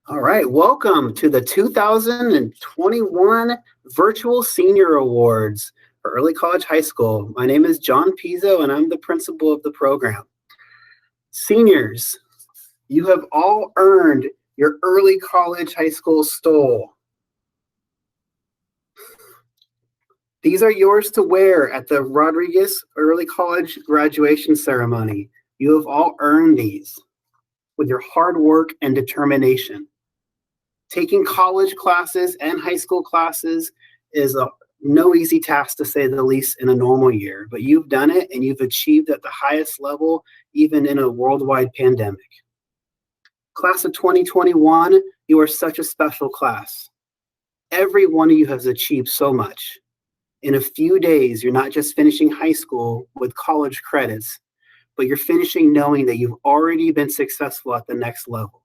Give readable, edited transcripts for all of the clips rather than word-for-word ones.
All right, welcome to the 2021 Virtual Senior Awards for Early College High School. My name is John Pizzo, and I'm the principal of the program. Seniors, you have all earned your Early College High School stole. These are yours to wear at the Rodriguez Early College graduation ceremony. You have all earned these with your hard work and determination. Taking college classes and high school classes is no easy task, to say the least, in a normal year, but you've done it and you've achieved at the highest level, even in a worldwide pandemic. Class of 2021, you are such a special class. Every one of you has achieved so much. In a few days, you're not just finishing high school with college credits, but you're finishing knowing that you've already been successful at the next level.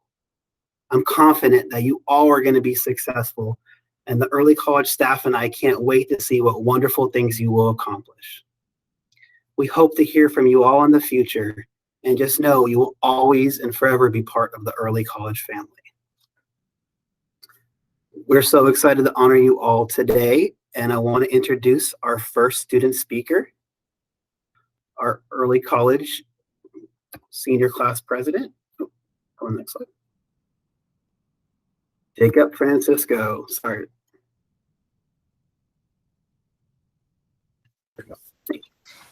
I'm confident that you all are going to be successful, and the early college staff and I can't wait to see what wonderful things you will accomplish. We hope to hear from you all in the future, and just know you will always and forever be part of the early college family. We're so excited to honor you all today, and I want to introduce our first student speaker, our early college senior class president. Oh, on the next slide. Jacob Francisco, sorry.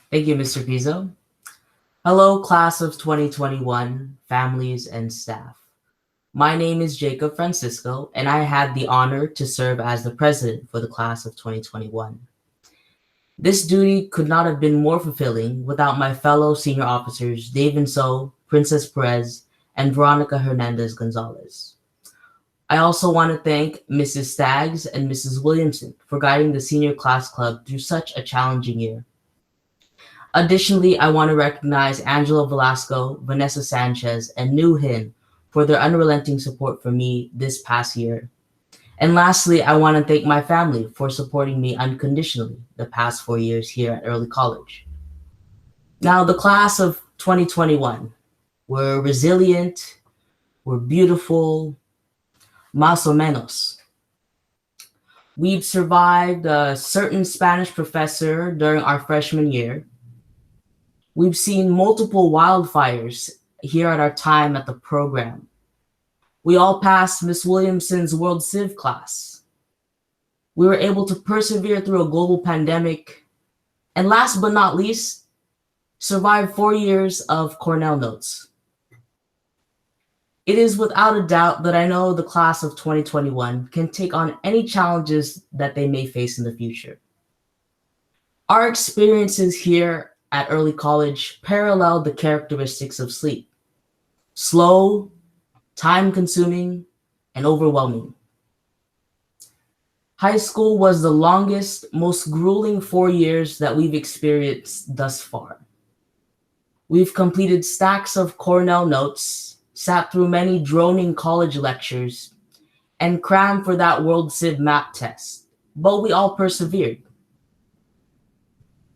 Thank you, Mr. Pizzo. Hello, class of 2021, families and staff. My name is Jacob Francisco, and I had the honor to serve as the president for the class of 2021. This duty could not have been more fulfilling without my fellow senior officers, Dave So, Princess Perez, and Veronica Hernandez Gonzalez. I also want to thank Mrs. Staggs and Mrs. Williamson for guiding the senior class club through such a challenging year. Additionally, I want to recognize Angela Velasco, Vanessa Sanchez, and New Hin for their unrelenting support for me this past year. And lastly, I want to thank my family for supporting me unconditionally the past 4 years here at Early College. Now, the class of 2021, we're resilient, we're beautiful, más o menos. We've survived a certain Spanish professor during our freshman year. We've seen multiple wildfires here at our time at the program. We all passed Miss Williamson's World Civ class. We were able to persevere through a global pandemic. And last but not least, survived 4 years of Cornell notes. It is without a doubt that I know the class of 2021 can take on any challenges that they may face in the future. Our experiences here at Early College parallel the characteristics of sleep: slow, time-consuming, and overwhelming. High school was the longest, most grueling 4 years that we've experienced thus far. We've completed stacks of Cornell notes, sat through many droning college lectures, and crammed for that World Civ map test, but we all persevered.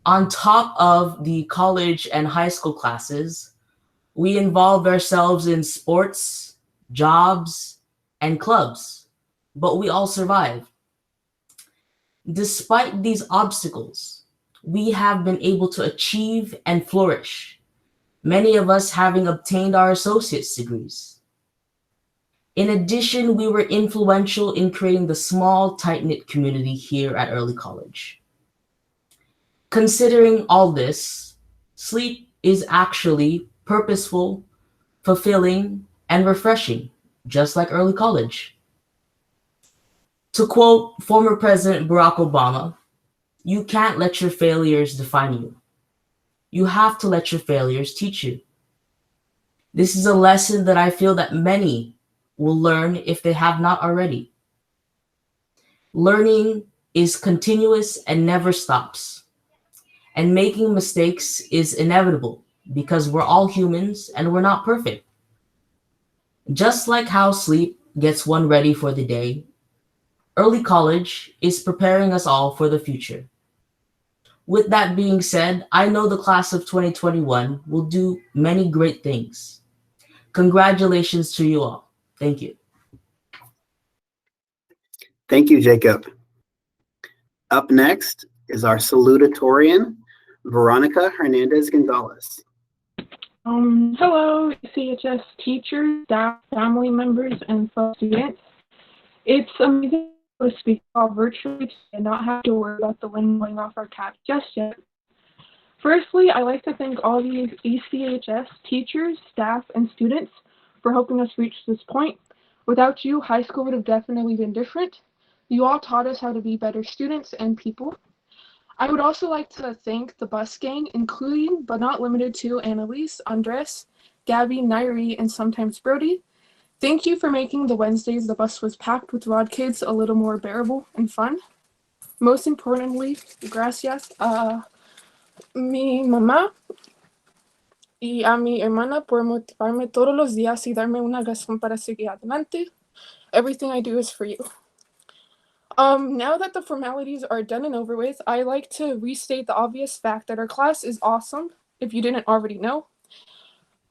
On top of the college and high school classes, we involved ourselves in sports, jobs, and clubs, but we all survived. Despite these obstacles, we have been able to achieve and flourish, many of us having obtained our associate's degrees. In addition, we were influential in creating the small, tight-knit community here at Early College. Considering all this, sleep is actually purposeful, fulfilling, and refreshing, just like Early College. To quote former President Barack Obama, "You can't let your failures define you. You have to let your failures teach you." This is a lesson that I feel that many will learn if they have not already. Learning is continuous and never stops. And making mistakes is inevitable because we're all humans and we're not perfect. Just like how sleep gets one ready for the day, Early College is preparing us all for the future. With that being said, I know the class of 2021 will do many great things. Congratulations to you all. Thank you. Thank you, Jacob. Up next is our salutatorian, Veronica Hernandez Gonzalez. Hello, ECHS teachers, staff, family members, and fellow students. It's amazing to speak all virtually and not have to worry about the wind blowing off our caps just yet. Firstly, I'd like to thank all the ECHS teachers, staff, and students for helping us reach this point. Without you, high school would have definitely been different. You all taught us how to be better students and people. I would also like to thank the bus gang, including but not limited to Annalise, Andres, Gabby, Nairi, and sometimes Brody. Thank you for making the Wednesdays the bus was packed with Rod kids a little more bearable and fun. Most importantly, gracias a mi mamá y a mi hermana por motivarme todos los días y darme una razón para seguir adelante. Everything I do is for you. Now that the formalities are done and over with, I like to restate the obvious fact that our class is awesome, if you didn't already know.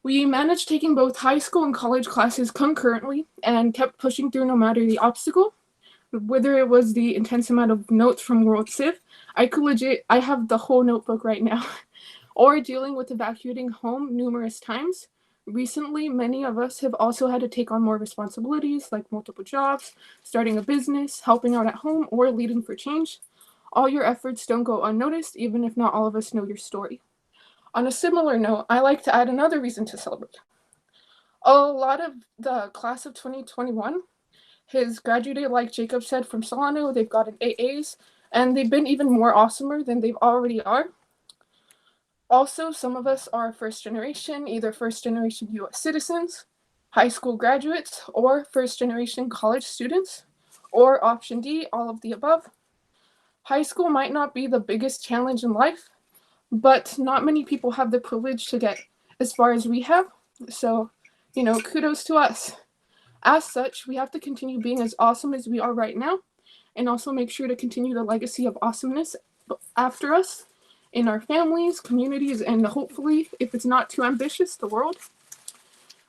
We managed taking both high school and college classes concurrently and kept pushing through no matter the obstacle. Whether it was the intense amount of notes from World Civ, I have the whole notebook right now, or dealing with evacuating home numerous times. Recently, many of us have also had to take on more responsibilities like multiple jobs, starting a business, helping out at home, or leading for change. All your efforts don't go unnoticed, even if not all of us know your story. On a similar note, I like to add another reason to celebrate. A lot of the class of 2021 has graduated, like Jacob said, from Solano. They've gotten AAs, and they've been even more awesomer than they already are. Also, some of us are first generation, either first generation US citizens, high school graduates, or first generation college students, or option D, all of the above. High school might not be the biggest challenge in life, but not many people have the privilege to get as far as we have. So, kudos to us. As such, we have to continue being as awesome as we are right now, and also make sure to continue the legacy of awesomeness after us in our families, communities, and hopefully, if it's not too ambitious, the world.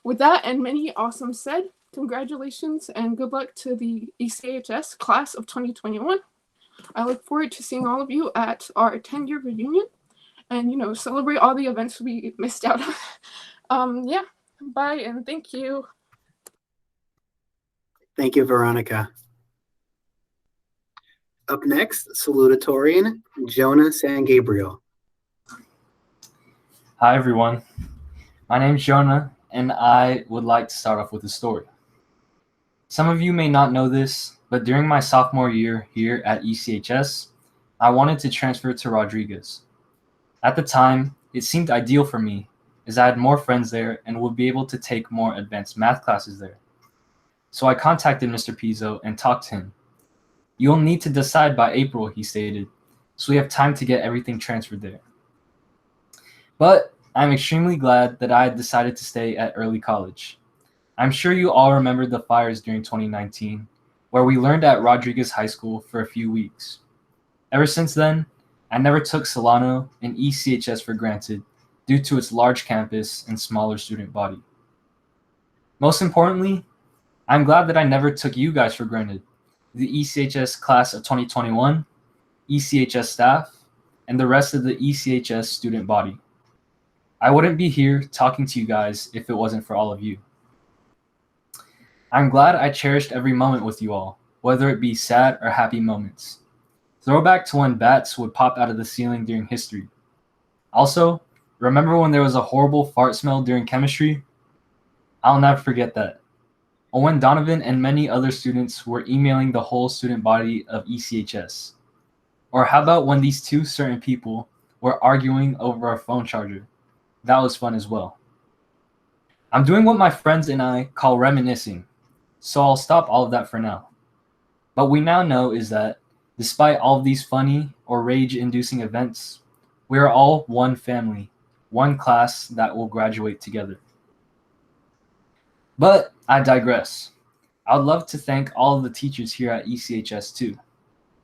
With that and many awesome said, congratulations and good luck to the ECHS class of 2021. I look forward to seeing all of you at our 10-year reunion and, celebrate all the events we missed out on. Bye and thank you. Thank you, Veronica. Up next, salutatorian, Jonah San Gabriel. Hi, everyone. My name's Jonah, and I would like to start off with a story. Some of you may not know this, but during my sophomore year here at ECHS, I wanted to transfer to Rodriguez. At the time, it seemed ideal for me, as I had more friends there and would be able to take more advanced math classes there. So I contacted Mr. Pizzo and talked to him. You'll need to decide by April, he stated, so we have time to get everything transferred there. But I'm extremely glad that I had decided to stay at early college. I'm sure you all remember the fires during 2019, where we learned at Rodriguez High School for a few weeks. Ever since then, I never took Solano and ECHS for granted due to its large campus and smaller student body. Most importantly, I'm glad that I never took you guys for granted, the ECHS class of 2021, ECHS staff, and the rest of the ECHS student body. I wouldn't be here talking to you guys if it wasn't for all of you. I'm glad I cherished every moment with you all, whether it be sad or happy moments. Throwback to when bats would pop out of the ceiling during history. Also, remember when there was a horrible fart smell during chemistry? I'll never forget that. Or when Donovan and many other students were emailing the whole student body of ECHS. Or how about when these two certain people were arguing over a phone charger? That was fun as well. I'm doing what my friends and I call reminiscing, so I'll stop all of that for now. But we now know is that despite all of these funny or rage-inducing events, we are all one family, one class that will graduate together. But I digress. I would love to thank all of the teachers here at ECHS too.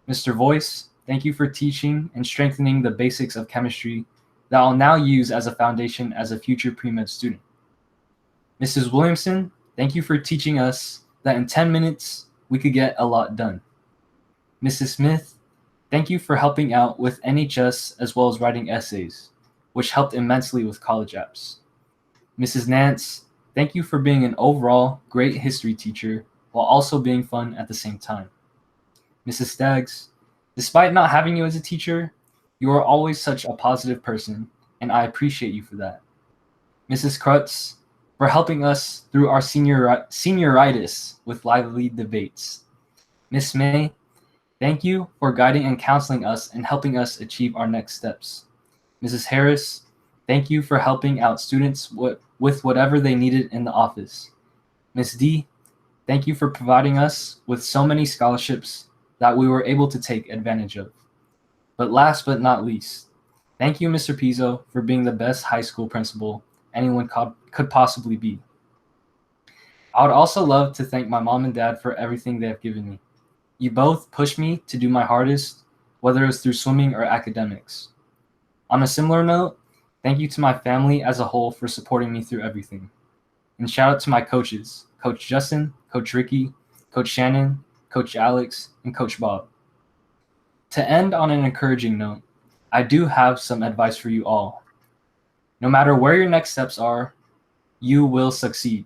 Mr. Voice, thank you for teaching and strengthening the basics of chemistry that I'll now use as a foundation as a future pre-med student. Mrs. Williamson, thank you for teaching us that in 10 minutes we could get a lot done. Mrs. Smith, thank you for helping out with NHS as well as writing essays, which helped immensely with college apps. Mrs. Nance, thank you for being an overall great history teacher while also being fun at the same time. Mrs. Staggs, despite not having you as a teacher, you are always such a positive person, and I appreciate you for that. Mrs. Krutz, for helping us through our senioritis with lively debates. Miss May, thank you for guiding and counseling us and helping us achieve our next steps. Mrs. Harris, thank you for helping out students with whatever they needed in the office. Miss D, thank you for providing us with so many scholarships that we were able to take advantage of. But last but not least, thank you, Mr. Pizzo, for being the best high school principal anyone could possibly be. I would also love to thank my mom and dad for everything they have given me. You both pushed me to do my hardest, whether it was through swimming or academics. On a similar note, thank you to my family as a whole for supporting me through everything. And shout out to my coaches, Coach Justin, Coach Ricky, Coach Shannon, Coach Alex, and Coach Bob. To end on an encouraging note, I do have some advice for you all. No matter where your next steps are, you will succeed.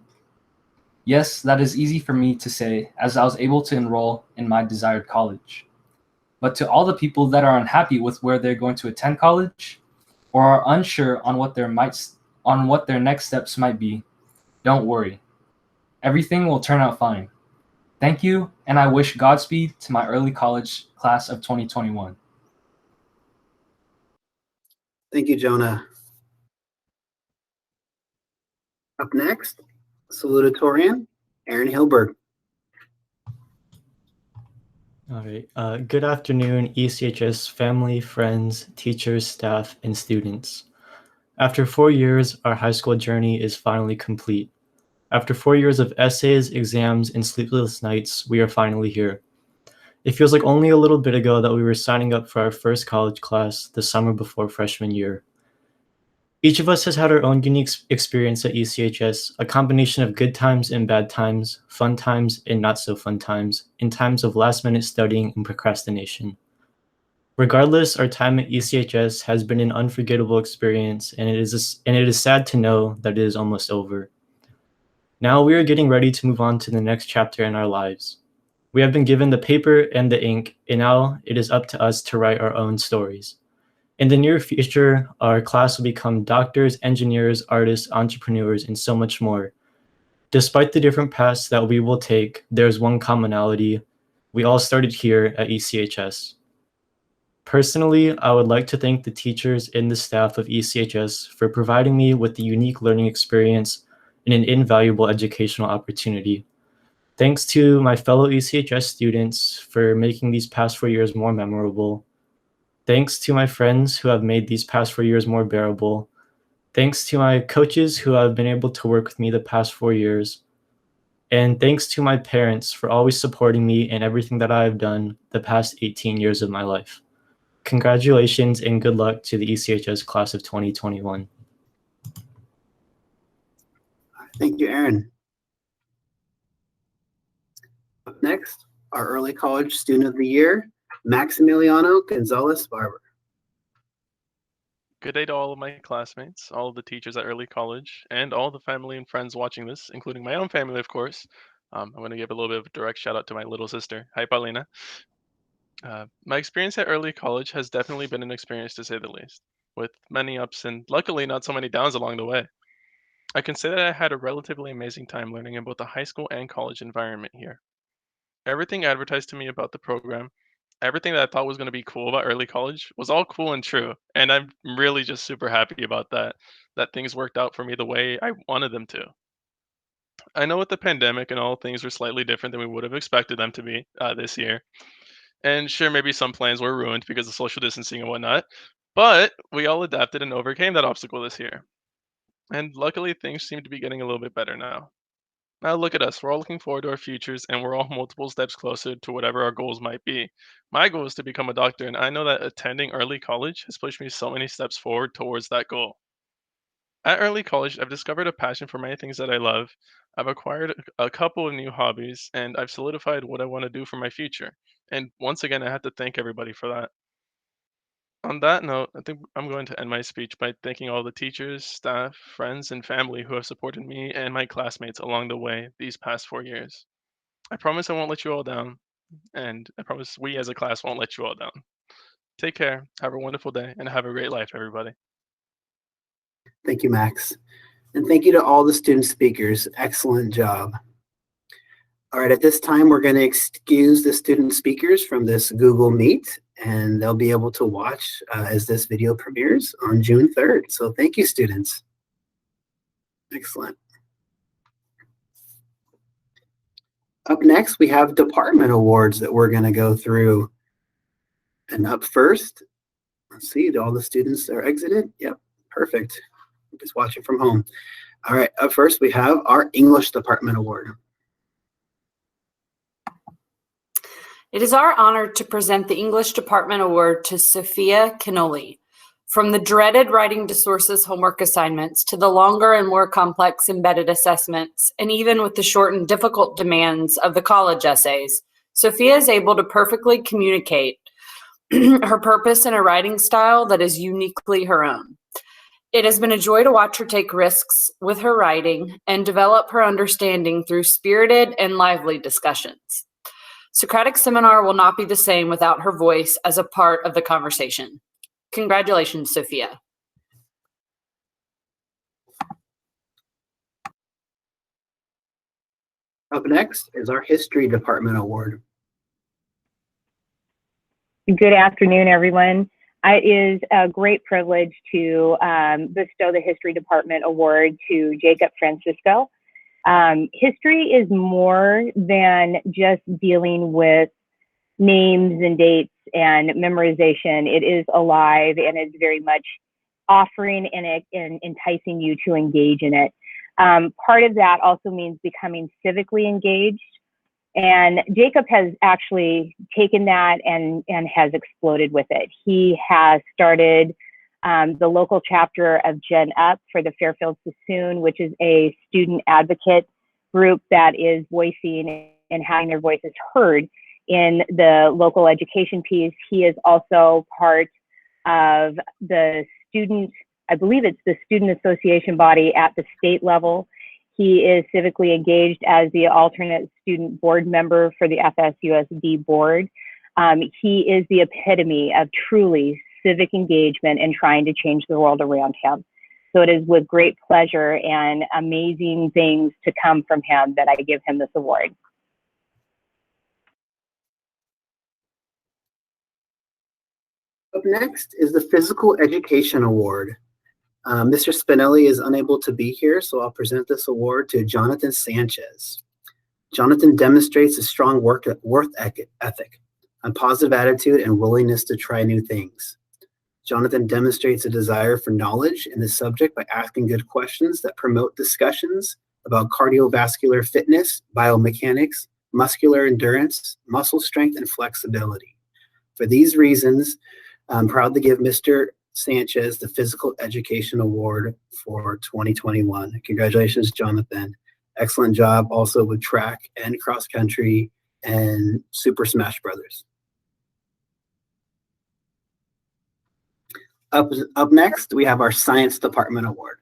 Yes, that is easy for me to say as I was able to enroll in my desired college. But to all the people that are unhappy with where they're going to attend college or are unsure on what their next steps might be, don't worry. Everything will turn out fine. Thank you, and I wish Godspeed to my early college class of 2021. Thank you, Jonah. Up next, salutatorian, Aaron Hilberg. All right. Good afternoon, ECHS family, friends, teachers, staff, and students. After 4 years, our high school journey is finally complete. After 4 years of essays, exams, and sleepless nights, we are finally here. It feels like only a little bit ago that we were signing up for our first college class the summer before freshman year. Each of us has had our own unique experience at ECHS, a combination of good times and bad times, fun times and not so fun times, in times of last-minute studying and procrastination. Regardless, our time at ECHS has been an unforgettable experience, and it is sad to know that it is almost over. Now we are getting ready to move on to the next chapter in our lives. We have been given the paper and the ink, and now it is up to us to write our own stories. In the near future, our class will become doctors, engineers, artists, entrepreneurs, and so much more. Despite the different paths that we will take, there's one commonality. We all started here at ECHS. Personally, I would like to thank the teachers and the staff of ECHS for providing me with the unique learning experience and an invaluable educational opportunity. Thanks to my fellow ECHS students for making these past 4 years more memorable. Thanks to my friends who have made these past 4 years more bearable. Thanks to my coaches who have been able to work with me the past 4 years. And thanks to my parents for always supporting me in everything that I have done the past 18 years of my life. Congratulations and good luck to the ECHS class of 2021. Thank you, Aaron. Up next, our early college student of the year, Maximiliano Gonzalez Barber. Good day to all of my classmates, all of the teachers at early college, and all the family and friends watching this, including my own family, of course. I'm going to give a little bit of a direct shout out to my little sister. Hi, Paulina. My experience at early college has definitely been an experience to say the least, with many ups and luckily not so many downs along the way. I can say that I had a relatively amazing time learning in both the high school and college environment here. Everything advertised to me about the program, everything that I thought was going to be cool about early college was all cool and true. And I'm really just super happy about that, that things worked out for me the way I wanted them to. I know with the pandemic and all things were slightly different than we would have expected them to be this year. And sure, maybe some plans were ruined because of social distancing and whatnot, but we all adapted and overcame that obstacle this year. And luckily, things seem to be getting a little bit better now. Now look at us. We're all looking forward to our futures and we're all multiple steps closer to whatever our goals might be. My goal is to become a doctor, and I know that attending early college has pushed me so many steps forward towards that goal. At early college, I've discovered a passion for many things that I love. I've acquired a couple of new hobbies, and I've solidified what I want to do for my future. And once again, I have to thank everybody for that. On that note, I think I'm going to end my speech by thanking all the teachers, staff, friends, and family who have supported me and my classmates along the way these past 4 years. I promise I won't let you all down, and I promise we as a class won't let you all down. Take care, have a wonderful day, and have a great life, everybody. Thank you, Max. And thank you to all the student speakers. Excellent job. All right, at this time, we're going to excuse the student speakers from this Google Meet, and they'll be able to watch as this video premieres on June 3rd. So thank you, students. Excellent. Up next, we have department awards that we're going to go through. And up first, let's see, all the students are exited? Yep, perfect. Just watching from home. All right, up first, we have our English Department Award. It is our honor to present the English Department Award to Sophia Canoli. From the dreaded writing to sources homework assignments to the longer and more complex embedded assessments, and even with the short and difficult demands of the college essays, Sophia is able to perfectly communicate her purpose in a writing style that is uniquely her own. It has been a joy to watch her take risks with her writing and develop her understanding through spirited and lively discussions. Socratic Seminar will not be the same without her voice as a part of the conversation. Congratulations, Sophia. Up next is our History Department Award. Good afternoon, everyone. It is a great privilege to bestow the History Department Award to Jacob Francisco. History is more than just dealing with names and dates and memorization. It is alive and is very much offering and enticing you to engage in it. Part of that also means becoming civically engaged. And Jacob has actually taken that and has exploded with it. He has started the local chapter of Gen Up for the Fairfield Sassoon, which is a student advocate group that is voicing and having their voices heard in the local education piece. He is also part of the student, I believe it's the student association body at the state level. He is civically engaged as the alternate student board member for the FSUSD board. He is the epitome of truly civic engagement and trying to change the world around him. So it is with great pleasure and amazing things to come from him that I give him this award. Up next is the Physical Education Award. Mr. Spinelli is unable to be here, so I'll present this award to Jonathan Sanchez. Jonathan demonstrates a strong work ethic, a positive attitude, and willingness to try new things. Jonathan demonstrates a desire for knowledge in the subject by asking good questions that promote discussions about cardiovascular fitness, biomechanics, muscular endurance, muscle strength, and flexibility. For these reasons, I'm proud to give Mr. Sanchez the Physical Education Award for 2021. Congratulations, Jonathan. Excellent job also with track and cross country and Super Smash Brothers. Up next, we have our Science Department Award.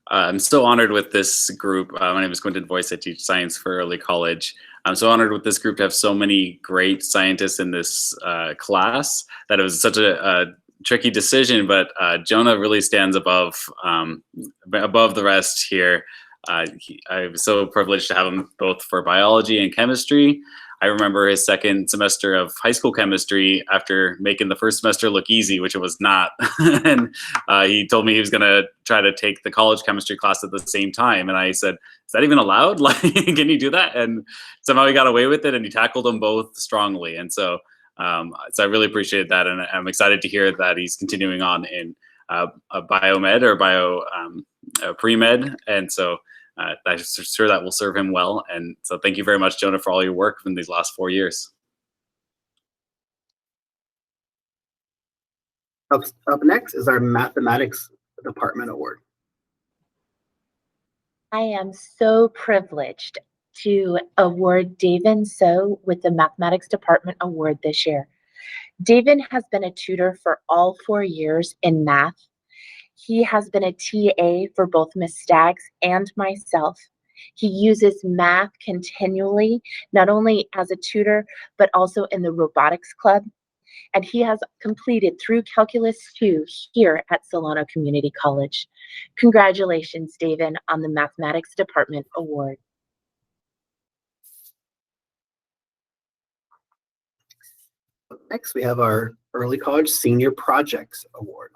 I'm so honored with this group. My name is Quentin Voice. I teach science for early college. I'm so honored with this group to have so many great scientists in this class that it was such a tricky decision, but Jonah really stands above the rest here. I'm so privileged to have him both for biology and chemistry. I remember his second semester of high school chemistry after making the first semester look easy, which it was not. And he told me he was going to try to take the college chemistry class at the same time. And I said, is that even allowed? Like, can you do that? And somehow he got away with it and he tackled them both strongly. And so I really appreciate that. And I'm excited to hear that he's continuing on in a biomed or pre-med. And so I'm sure that will serve him well. And so thank you very much, Jonah, for all your work in these last 4 years. Up next is our Mathematics Department Award. I am so privileged to award David So with the Mathematics Department Award this year. David has been a tutor for all 4 years in math. He has been a TA for both Ms. Staggs and myself. He uses math continually, not only as a tutor, but also in the robotics club. And he has completed through Calculus 2 here at Solano Community College. Congratulations, David, on the Mathematics Department Award. Next, we have our Early College Senior Projects Award.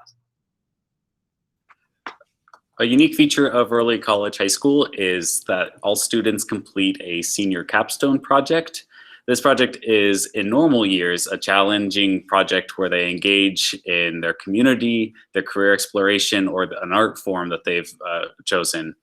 A unique feature of early college high school is that all students complete a senior capstone project. This project is, in normal years, a challenging project where they engage in their community, their career exploration, or an art form that they've chosen.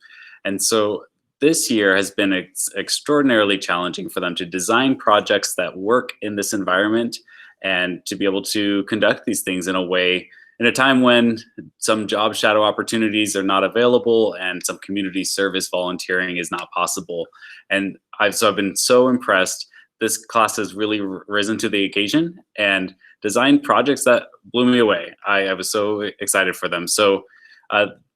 And so this year has been extraordinarily challenging for them to design projects that work in this environment and to be able to conduct these things in a way in a time when some job shadow opportunities are not available and some community service volunteering is not possible. And I've been so impressed. This class has really risen to the occasion and designed projects that blew me away. I was so excited for them. So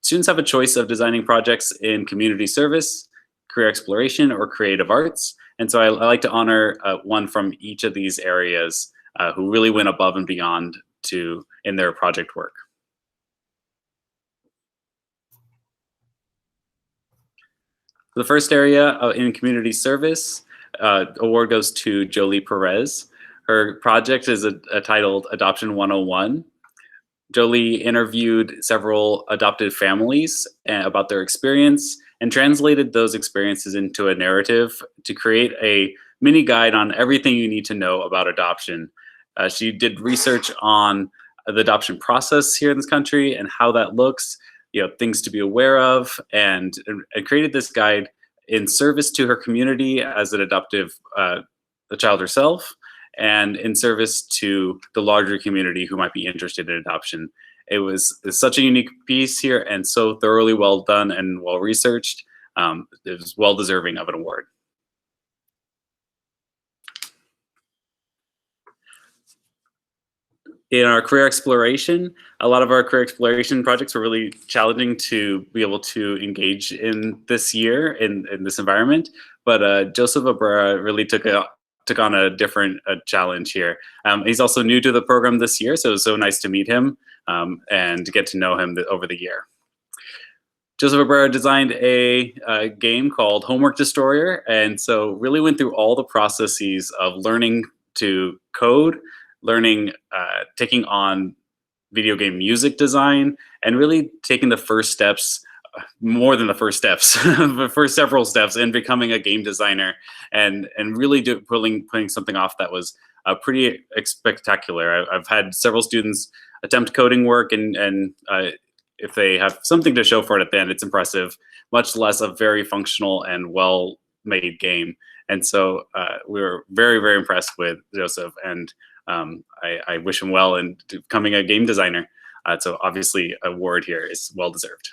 students have a choice of designing projects in community service, career exploration, or creative arts. And so I like to honor one from each of these areas who really went above and beyond in their project work. The first area in community service award goes to Jolie Perez. Her project is titled Adoption 101. Jolie interviewed several adopted families about their experience and translated those experiences into a narrative to create a mini guide on everything you need to know about adoption. She did research on the adoption process here in this country and how that looks, things to be aware of, and created this guide in service to her community as an adoptive the child herself, and in service to the larger community who might be interested in adoption. It's such a unique piece here and so thoroughly well done and well researched. It was well deserving of an award. In our career exploration, a lot of our career exploration projects were really challenging to be able to engage in this year in this environment. But Joseph Abrera really took on a different challenge here. He's also new to the program this year, so it was so nice to meet him and to get to know him over the year. Joseph Abrera designed a game called Homework Destroyer, and so really went through all the processes of learning to code, learning, taking on video game music design, and really taking the first steps, more than the first steps, the first several steps in becoming a game designer, and really putting something off that was pretty spectacular. I've had several students attempt coding work, and if they have something to show for it at the end, it's impressive, much less a very functional and well-made game. And so we were very, very impressed with Joseph, and I wish him well in becoming a game designer. So obviously, an award here is well deserved.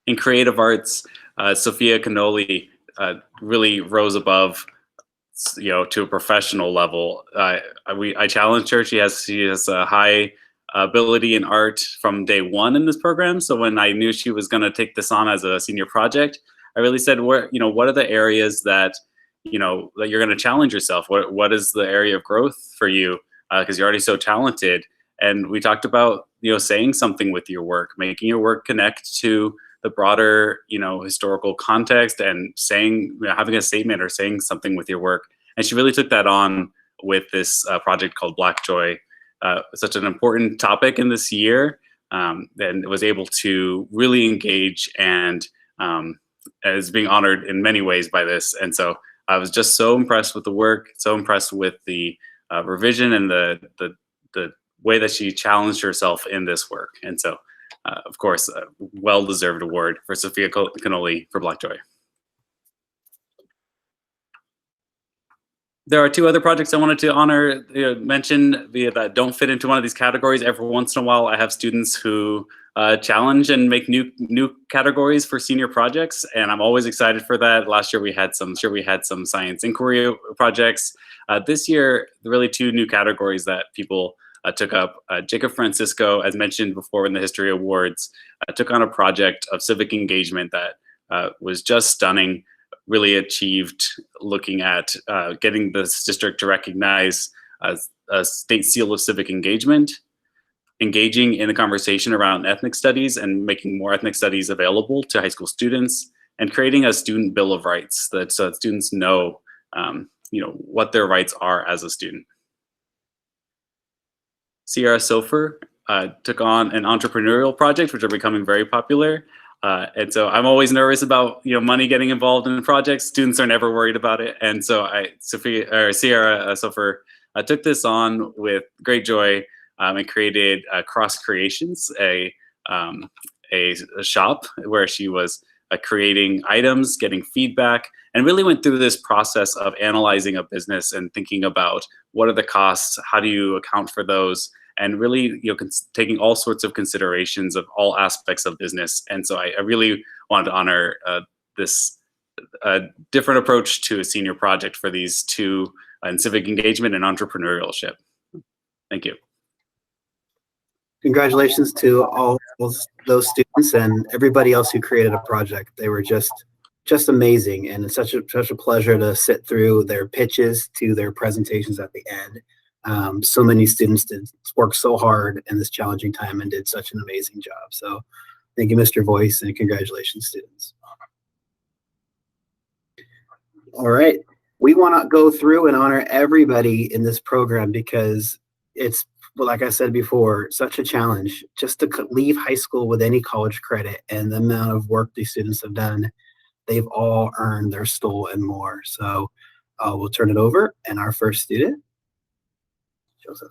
In creative arts, Sophia Canoli really rose above, to a professional level. I challenged her. She has a high ability in art from day one in this program. So when I knew she was going to take this on as a senior project, I really said, what are the areas that that you're going to challenge yourself? What is the area of growth for you? Because you're already so talented. And we talked about, saying something with your work, making your work connect to the broader, historical context, and saying, having a statement or saying something with your work. And she really took that on with this project called Black Joy, such an important topic in this year, and was able to really engage and is being honored in many ways by this. And so I was just so impressed with the work, so impressed with the revision and the way that she challenged herself in this work. And so, of course, a well-deserved award for Sophia Canoli for Black Joy. There are two other projects I wanted to honor, mention that don't fit into one of these categories. Every once in a while, I have students who challenge and make new categories for senior projects, and I'm always excited for that. Last year we had some science inquiry projects. This year, really two new categories that people took up. Jacob Francisco, as mentioned before in the History Awards, took on a project of civic engagement that was just stunning, really achieved looking at getting this district to recognize a state seal of civic engagement, engaging in the conversation around ethnic studies and making more ethnic studies available to high school students, and creating a student bill of rights so that students know, what their rights are as a student. Sierra Sofer took on an entrepreneurial project, which are becoming very popular. And so I'm always nervous about money getting involved in projects. Students are never worried about it, and so Sierra Sofer took this on with great joy. And created Cross Creations, a shop where she was creating items, getting feedback, and really went through this process of analyzing a business and thinking about what are the costs, how do you account for those, and really taking all sorts of considerations of all aspects of business. And so I really wanted to honor this different approach to a senior project for these two in civic engagement and entrepreneurship. Thank you. Congratulations to all those students and everybody else who created a project. They were just amazing, and it's such a pleasure to sit through their pitches to their presentations at the end. So many students did work so hard in this challenging time and did such an amazing job. So thank you, Mr. Voice, and congratulations, students. All right, we want to go through and honor everybody in this program because it's, well, like I said before, such a challenge just to leave high school with any college credit, and the amount of work these students have done, they've all earned their STOL and more. So we'll turn it over, and our first student, Joseph.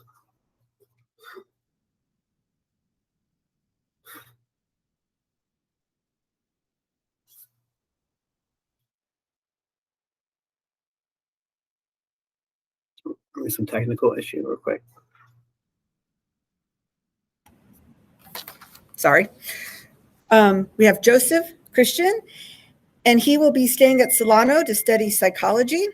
Some technical issue real quick. Sorry. We have Joseph Christian, and he will be staying at Solano to study psychology.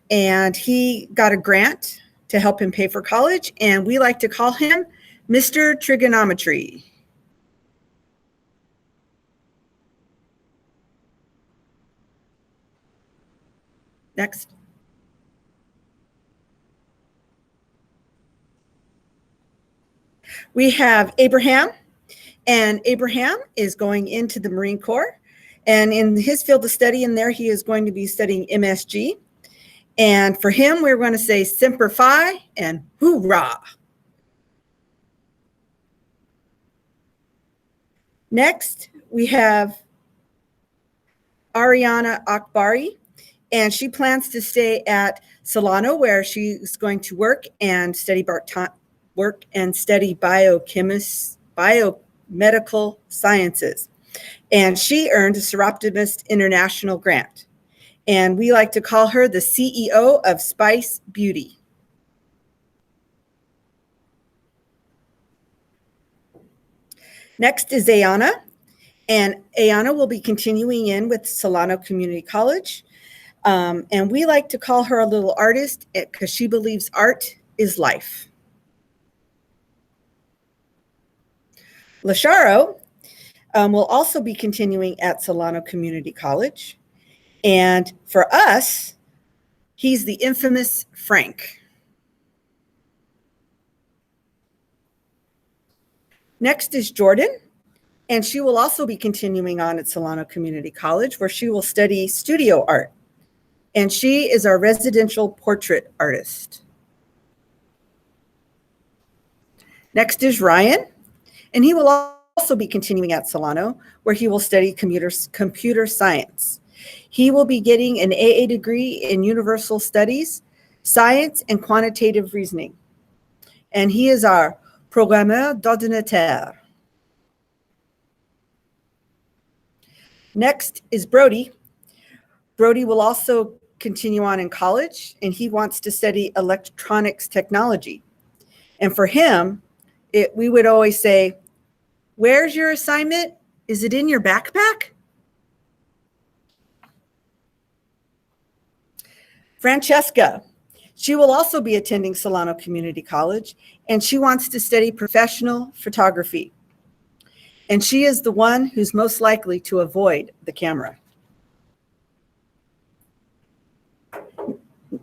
And he got a grant to help him pay for college, and we like to call him Mr. Trigonometry. Next. We have Abraham, and Abraham is going into the Marine Corps, and in his field of study in there, he is going to be studying MSG. And for him, we're going to say Semper Fi and hoorah. Next, we have Ariana Akbari, and she plans to stay at Solano, where she's going to work and study biomedical sciences. And she earned a Seroptimist International grant. And we like to call her the CEO of Spice Beauty. Next is Ayana, and Ayana will be continuing in with Solano Community College. And we like to call her a little artist because she believes art is life. Lasharo will also be continuing at Solano Community College. And for us, he's the infamous Frank. Next is Jordan, and she will also be continuing on at Solano Community College, where she will study studio art. And she is our residential portrait artist. Next is Ryan, and he will also be continuing at Solano, where he will study computer science. He will be getting an AA degree in Universal Studies, Science, and Quantitative Reasoning. And he is our programmeur d'ordinateur. Next is Brody. Brody will also continue on in college, and he wants to study electronics technology. And for him, we would always say, Where's your assignment? Is it in your backpack? Francesca. She will also be attending Solano Community College, and she wants to study professional photography. And she is the one who's most likely to avoid the camera.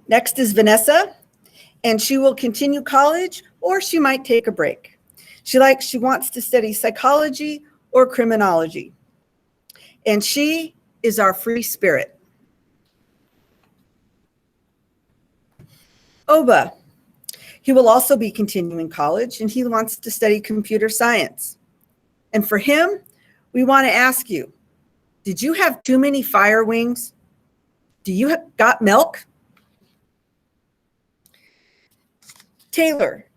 Next is Vanessa, and she will continue college, or she might take a break. She wants to study psychology or criminology. And she is our free spirit. Oba, he will also be continuing college, and he wants to study computer science. And for him, we want to ask you, did you have too many fire wings? Do you got milk? Taylor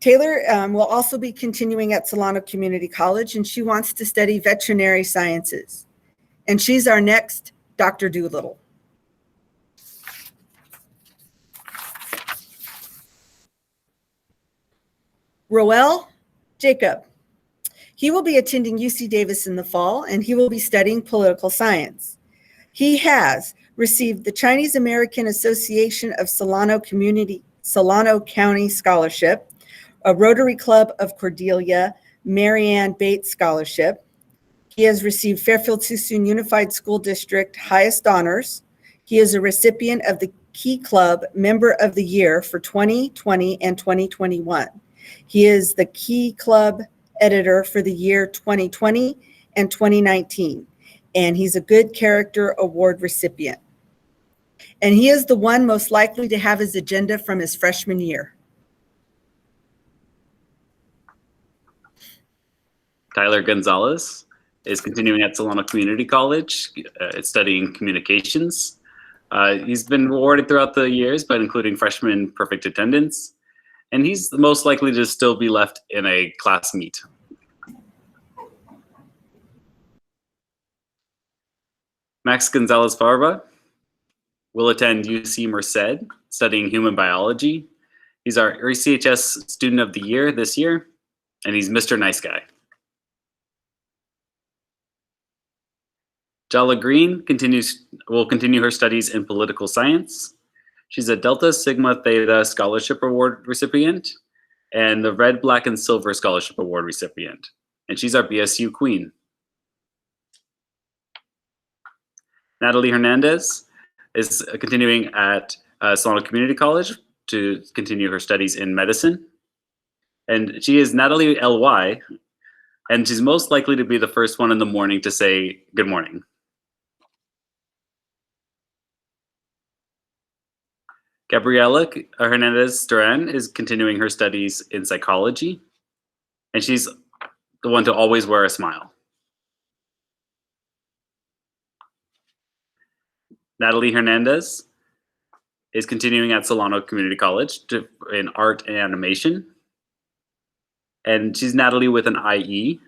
will also be continuing at Solano Community College, and she wants to study veterinary sciences. And she's our next Dr. Doolittle. Roel Jacob. He will be attending UC Davis in the fall, and he will be studying political science. He has received the Chinese American Association of Solano County Scholarship, a Rotary Club of Cordelia Marianne Bates Scholarship. He has received Fairfield Suisun Unified School District highest honors. He is a recipient of the Key Club Member of the Year for 2020 and 2021. He is the Key Club editor for the year 2020 and 2019, and he's a Good Character Award recipient. And he is the one most likely to have his agenda from his freshman year. Tyler Gonzalez is continuing at Solano Community College, studying communications. He's been awarded throughout the years, but including freshman perfect attendance. And he's the most likely to still be left in a class meet. Max Gonzalez Barber will attend UC Merced, studying human biology. He's our ECHS Student of the Year this year, and he's Mr. Nice Guy. Jala Green will continue her studies in political science. She's a Delta Sigma Theta Scholarship Award recipient and the Red, Black, and Silver Scholarship Award recipient. And she's our BSU Queen. Natalie Hernandez is continuing at Solano Community College to continue her studies in medicine. And she is Natalie LY, and she's most likely to be the first one in the morning to say good morning. Gabriela Hernandez Duran is continuing her studies in psychology, and she's the one to always wear a smile. Natalie Hernandez is continuing at Solano Community College in art and animation, and she's Natalie with an IE,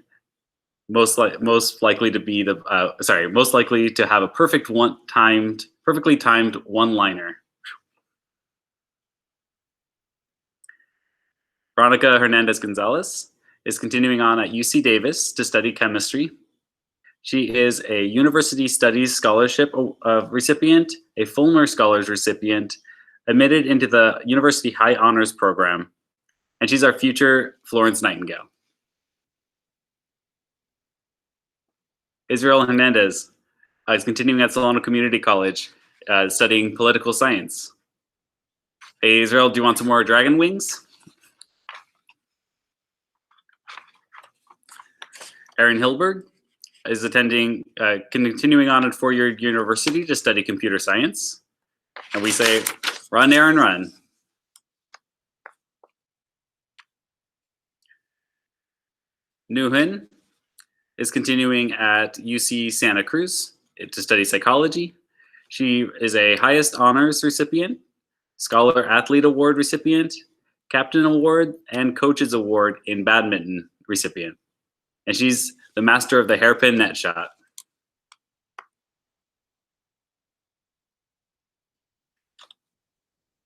most likely to be most likely to have a perfectly timed one-liner. Veronica Hernandez Gonzalez is continuing on at UC Davis to study chemistry. She is a University Studies Scholarship recipient, a Fulmer Scholars recipient, admitted into the University High Honors Program, and she's our future Florence Nightingale. Israel Hernandez is continuing at Solano Community College, studying political science. Hey, Israel, do you want some more dragon wings? Erin Hilberg is continuing on at four-year university to study computer science. And we say, run, Erin, run. Nuhin is continuing at UC Santa Cruz to study psychology. She is a highest honors recipient, Scholar Athlete Award recipient, Captain Award, and Coaches Award in badminton recipient. And she's the master of the hairpin net shot.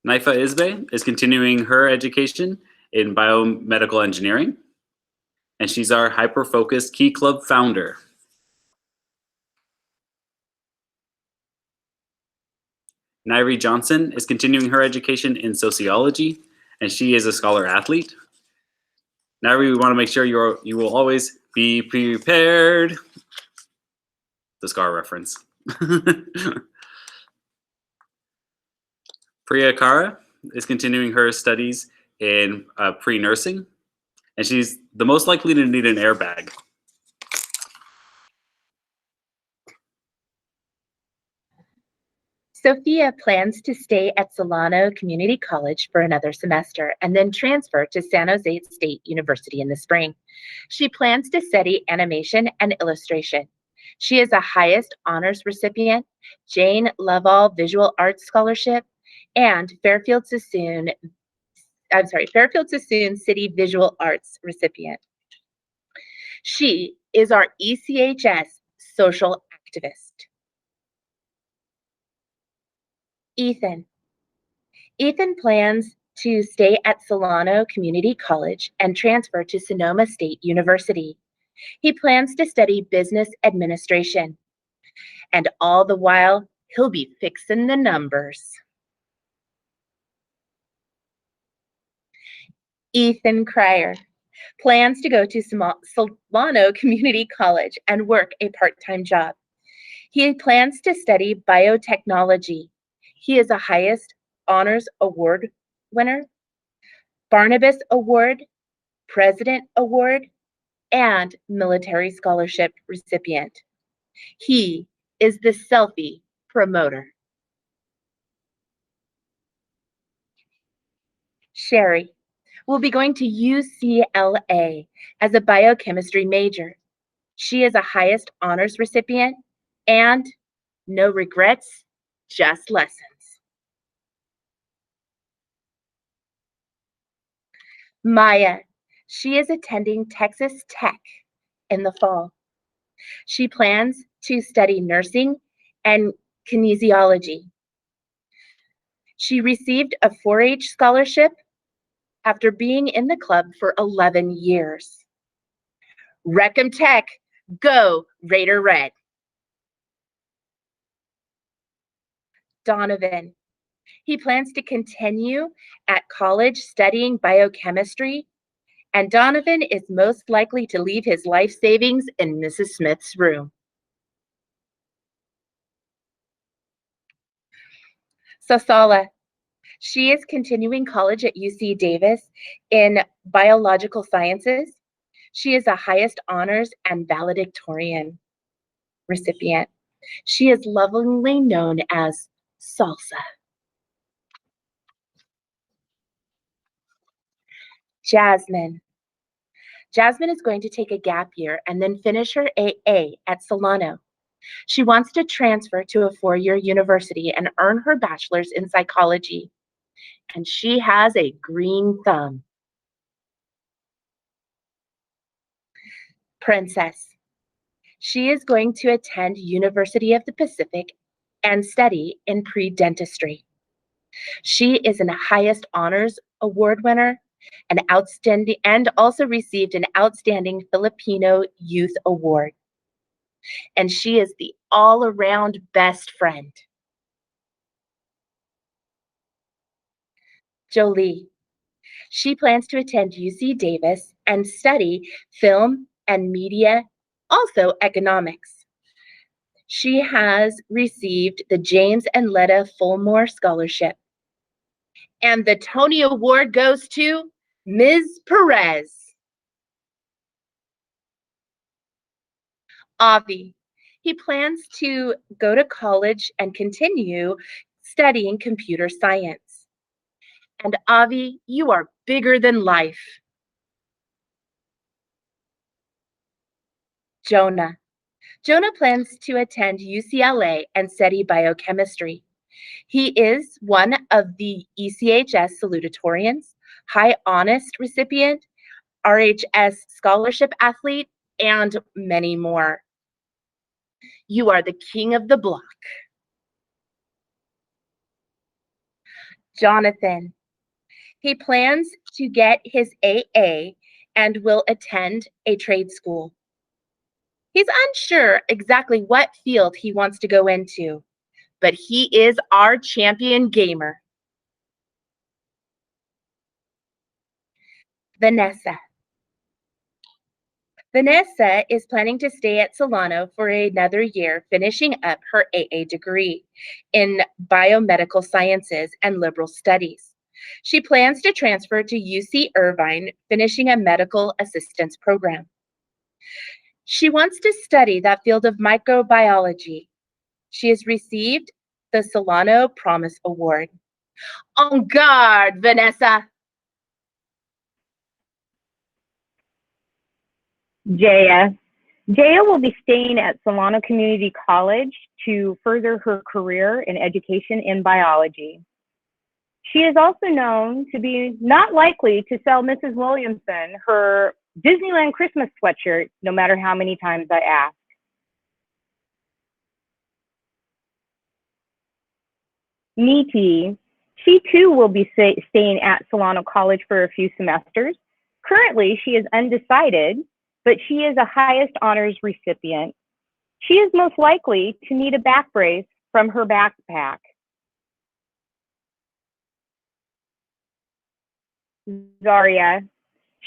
Naifa Isbe is continuing her education in biomedical engineering. and she's our hyper-focused Key Club founder. Nairi Johnson is continuing her education in sociology, and she is a scholar athlete. Nairi, we want to make sure you will always be prepared. The Scar reference. Priya Kara is continuing her studies in pre-nursing, and she's the most likely to need an airbag. Sophia plans to stay at Solano Community College for another semester and then transfer to San Jose State University in the spring. She plans to study animation and illustration. She is a highest honors recipient, Jane Lovell Visual Arts Scholarship, and Fairfield Sassoon City Visual Arts recipient. She is our ECHS social activist. Ethan plans to stay at Solano Community College and transfer to Sonoma State University. He plans to study business administration, and all the while, he'll be fixing the numbers. Ethan Cryer plans to go to Solano Community College and work a part-time job. He plans to study biotechnology. He is a highest honors award winner, Barnabas Award, President Award, and military scholarship recipient. He is the selfie promoter. Sherry will be going to UCLA as a biochemistry major. She is a highest honors recipient and no regrets, just lessons. Maya, she is attending Texas Tech in the fall. She plans to study nursing and kinesiology. She received a 4-H scholarship after being in the club for 11 years. Reckham Tech, go Raider Red. Donovan, he plans to continue at college studying biochemistry, and Donovan is most likely to leave his life savings in Mrs. Smith's room. Sasala, she is continuing college at UC Davis in biological sciences. She is a highest honors and valedictorian recipient. She is lovingly known as Salsa. Jasmine is going to take a gap year and then finish her AA at Solano. She wants to transfer to a 4-year university and earn her bachelor's in psychology. And she has a green thumb. Princess. She is going to attend University of the Pacific and study in pre-dentistry. She is a highest honors award winner, an outstanding, and also received an outstanding Filipino Youth Award. And she is the all-around best friend. Jolie. She plans to attend UC Davis and study film and media, also economics. She has received the James and Letta Fulmore Scholarship. And the Tony Award goes to Ms. Perez. Avi. He plans to go to college and continue studying computer science. And Avi, you are bigger than life. Jonah plans to attend UCLA and study biochemistry. He is one of the ECHS salutatorians, high honest recipient, RHS scholarship athlete, and many more. You are the king of the block. Jonathan. He plans to get his AA and will attend a trade school. He's unsure exactly what field he wants to go into, but he is our champion gamer. Vanessa. Vanessa is planning to stay at Solano for another year, finishing up her AA degree in biomedical sciences and liberal studies. She plans to transfer to UC Irvine, finishing a medical assistance program. She wants to study that field of microbiology. She has received the Solano Promise Award. En garde, Vanessa! Jaya. Jaya will be staying at Solano Community College to further her career in education in biology. She is also known to be not likely to sell Mrs. Williamson her Disneyland Christmas sweatshirt, no matter how many times I ask. Niti. She too will be staying at Solano College for a few semesters. Currently, she is undecided, but she is a highest honors recipient. She is most likely to need a back brace from her backpack. Zaria.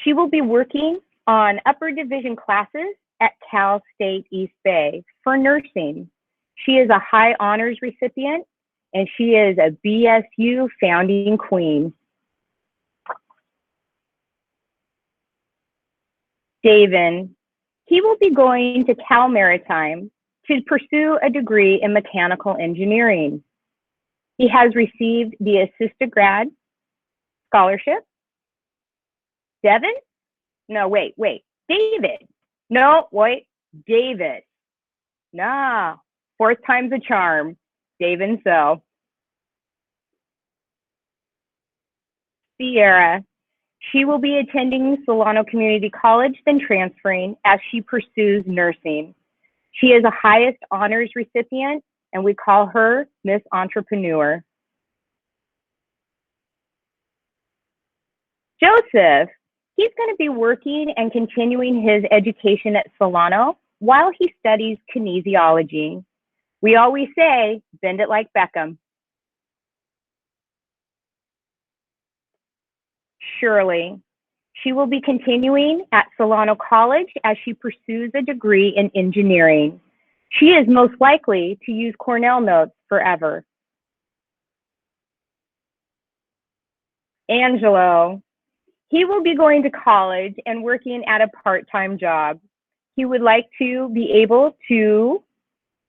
She will be working on upper division classes at Cal State East Bay for nursing. She is a high honors recipient, and she is a BSU founding queen. David. He will be going to Cal Maritime to pursue a degree in mechanical engineering. He has received the assistant grad scholarship. Devin? No, wait. David. No, wait. David. Nah. Fourth time's a charm. David, so. Sierra. She will be attending Solano Community College, then transferring as she pursues nursing. She is a highest honors recipient, and we call her Miss Entrepreneur. Joseph. He's going to be working and continuing his education at Solano while he studies kinesiology. We always say, bend it like Beckham. Shirley. She will be continuing at Solano College as she pursues a degree in engineering. She is most likely to use Cornell notes forever. Angelo. He will be going to college and working at a part-time job. He would like to be able to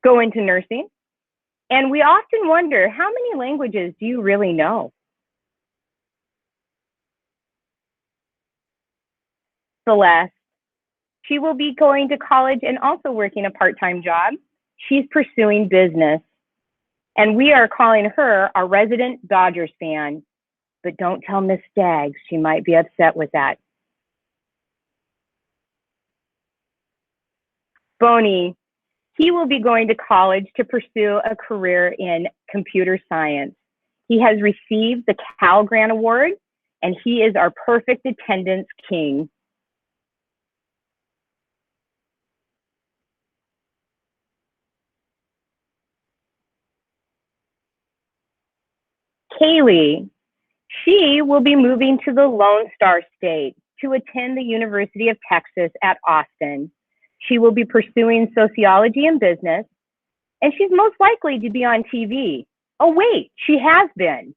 go into nursing. And we often wonder, how many languages do you really know? Celeste. She will be going to college and also working a part-time job. She's pursuing business. And we are calling her our resident Dodgers fan. But don't tell Miss Staggs, she might be upset with that. Boney. He will be going to college to pursue a career in computer science. He has received the Cal Grant Award, and he is our perfect attendance king. Kaylee. She will be moving to the Lone Star State to attend the University of Texas at Austin. She will be pursuing sociology and business, and she's most likely to be on TV. Oh, wait, she has been.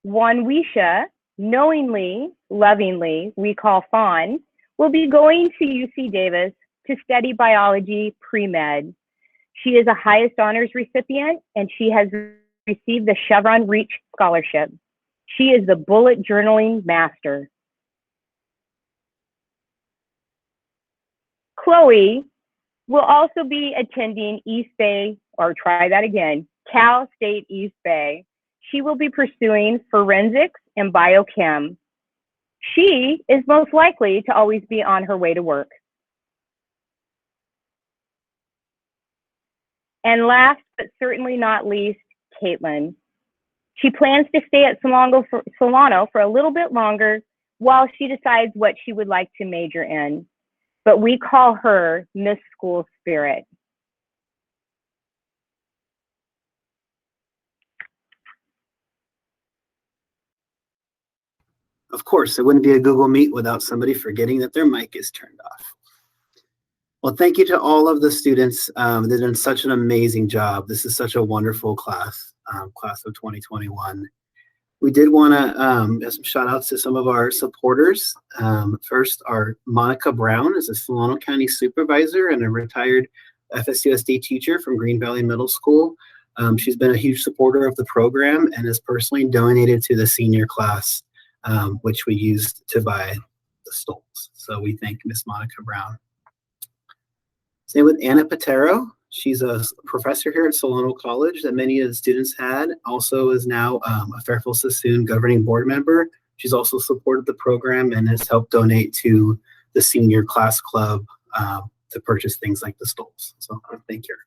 Wanwisha, knowingly, lovingly, we call Fawn, will be going to UC Davis to study biology pre-med. She is a highest honors recipient, and she has received the Chevron Reach Scholarship. She is the bullet journaling master. Chloe will also be attending East Bay, or try that again, Cal State East Bay. She will be pursuing forensics and biochem. She is most likely to always be on her way to work. And last but certainly not least, Caitlin. She plans to stay at Solano for a little bit longer while she decides what she would like to major in. But we call her Miss School Spirit. Of course, it wouldn't be a Google Meet without somebody forgetting that their mic is turned off. Well, thank you to all of the students. They've done such an amazing job. This is such a wonderful class, class of 2021. We did want to have some shout outs to some of our supporters. First, our Monica Brown is a Solano County supervisor and a retired FSUSD teacher from Green Valley Middle School. She's been a huge supporter of the program and has personally donated to the senior class, which we used to buy the stoles. So we thank Miss Monica Brown. Same with Anna Patero. She's a professor here at Solano College that many of the students had. Also is now a Fairfield Sassoon governing board member. She's also supported the program and has helped donate to the senior class club to purchase things like the stoles. So thank you.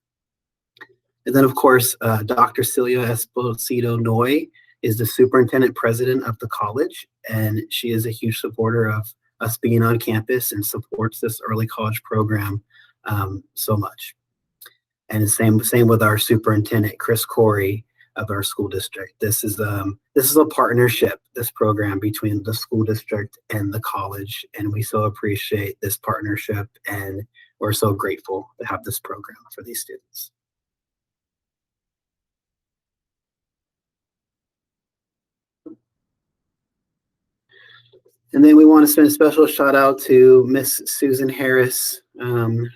And then of course, Dr. Celia Esposito Noy is the superintendent president of the college, and she is a huge supporter of us being on campus and supports this early college program so much. And the same with our superintendent, Chris Corey of our school district. This is a partnership, this program between the school district and the college, and we so appreciate this partnership, and we're so grateful to have this program for these students. And then we want to send a special shout out to Miss Susan Harris.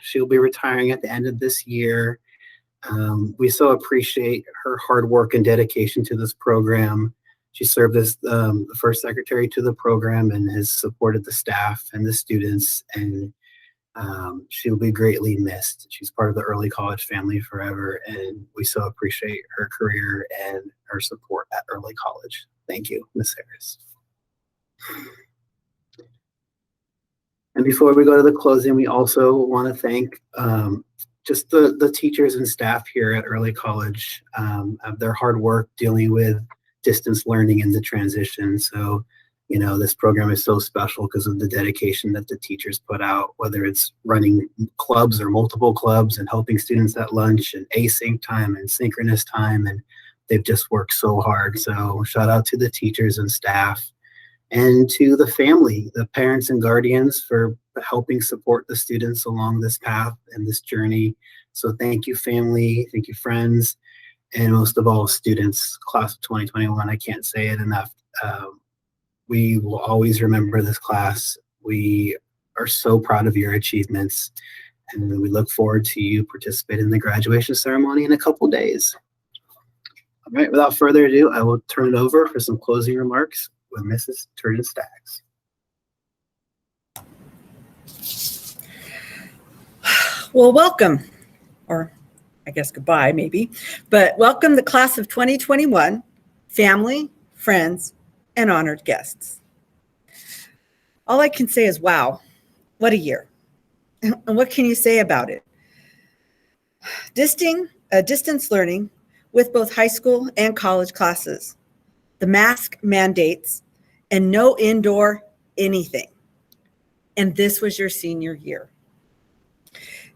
She'll be retiring at the end of this year. We so appreciate her hard work and dedication to this program. She served as the first secretary to the program and has supported the staff and the students, and she'll be greatly missed. She's part of the early college family forever, and we so appreciate her career and her support at early college. Thank you, Miss Harris. And before we go to the closing, we also want to thank just the teachers and staff here at early college of their hard work dealing with distance learning and the transition. So, you know, this program is so special because of the dedication that the teachers put out, whether it's running clubs or multiple clubs and helping students at lunch and async time and synchronous time. And they've just worked so hard. So shout out to the teachers and staff. And to the family, the parents and guardians, for helping support the students along this path and this journey. So thank you, family. Thank you, friends. And most of all, students, class of 2021. I can't say it enough. We will always remember this class. We are so proud of your achievements. And we look forward to you participating in the graduation ceremony in a couple days. All right, without further ado, I will turn it over for some closing remarks with Mrs. Turden-Staggs. Well, welcome, or I guess goodbye maybe, but welcome the class of 2021, family, friends, and honored guests. All I can say is, wow, what a year. And what can you say about it? Distance learning with both high school and college classes, the mask mandates, and no indoor anything. And this was your senior year.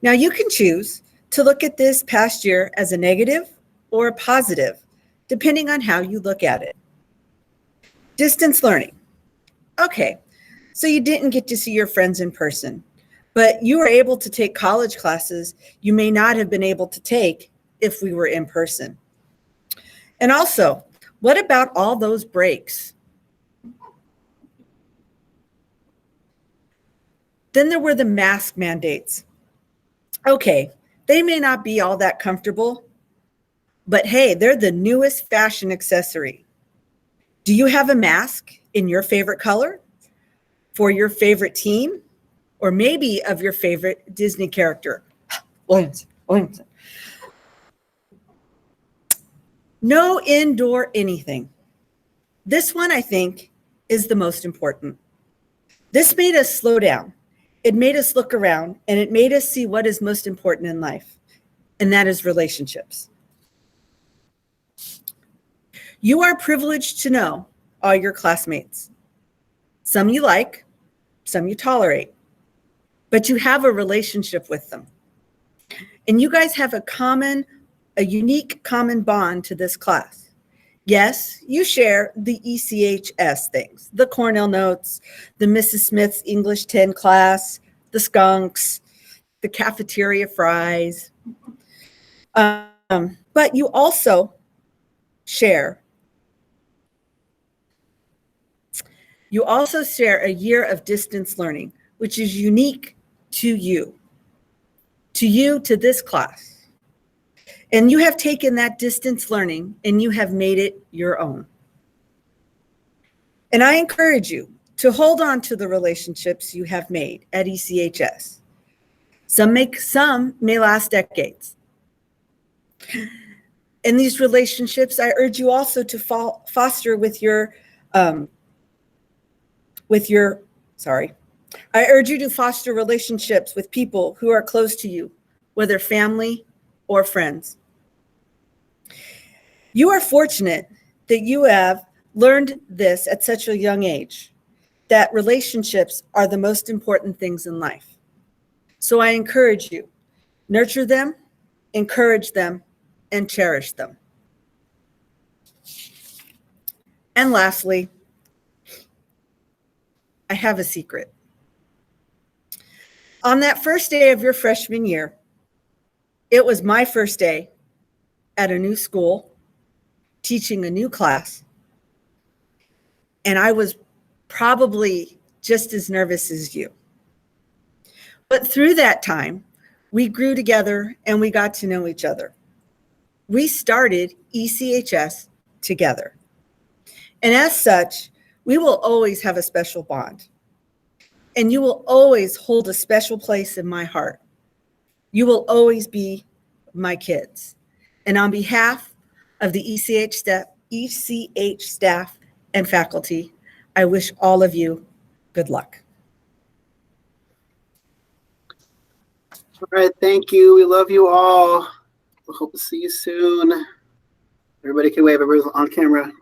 Now you can choose to look at this past year as a negative or a positive, depending on how you look at it. Distance learning. Okay, so you didn't get to see your friends in person, but you were able to take college classes you may not have been able to take if we were in person. And also, what about all those breaks? Then there were the mask mandates. Okay, they may not be all that comfortable, but hey, they're the newest fashion accessory. Do you have a mask in your favorite color, for your favorite team, or maybe of your favorite Disney character? Williamson. No indoor anything. This one, I think, is the most important. This made us slow down. It made us look around, and it made us see what is most important in life, and that is relationships. You are privileged to know all your classmates. Some you like, some you tolerate, but you have a relationship with them. And you guys have a unique common bond to this class. Yes, you share the ECHS things, the Cornell notes, the Mrs. Smith's English 10 class, the skunks, the cafeteria fries. But you also share a year of distance learning, which is unique to you, to this class. And you have taken that distance learning and you have made it your own. And I encourage you to hold on to the relationships you have made at ECHS. Some may last decades. In these relationships, I urge you also to foster I urge you to foster relationships with people who are close to you, whether family or friends. You are fortunate that you have learned this at such a young age, that relationships are the most important things in life. So I encourage you, nurture them, encourage them, and cherish them. And lastly, I have a secret. On that first day of your freshman year, it was my first day at a new school, teaching a new class, and I was probably just as nervous as you. But through that time, we grew together and we got to know each other. We started ECHS together. And as such, we will always have a special bond. And you will always hold a special place in my heart. You will always be my kids. And on behalf of the ECH staff and faculty, I wish all of you good luck. All right, thank you. We love you all. We hope to see you soon. Everybody can wave. Everybody's on camera.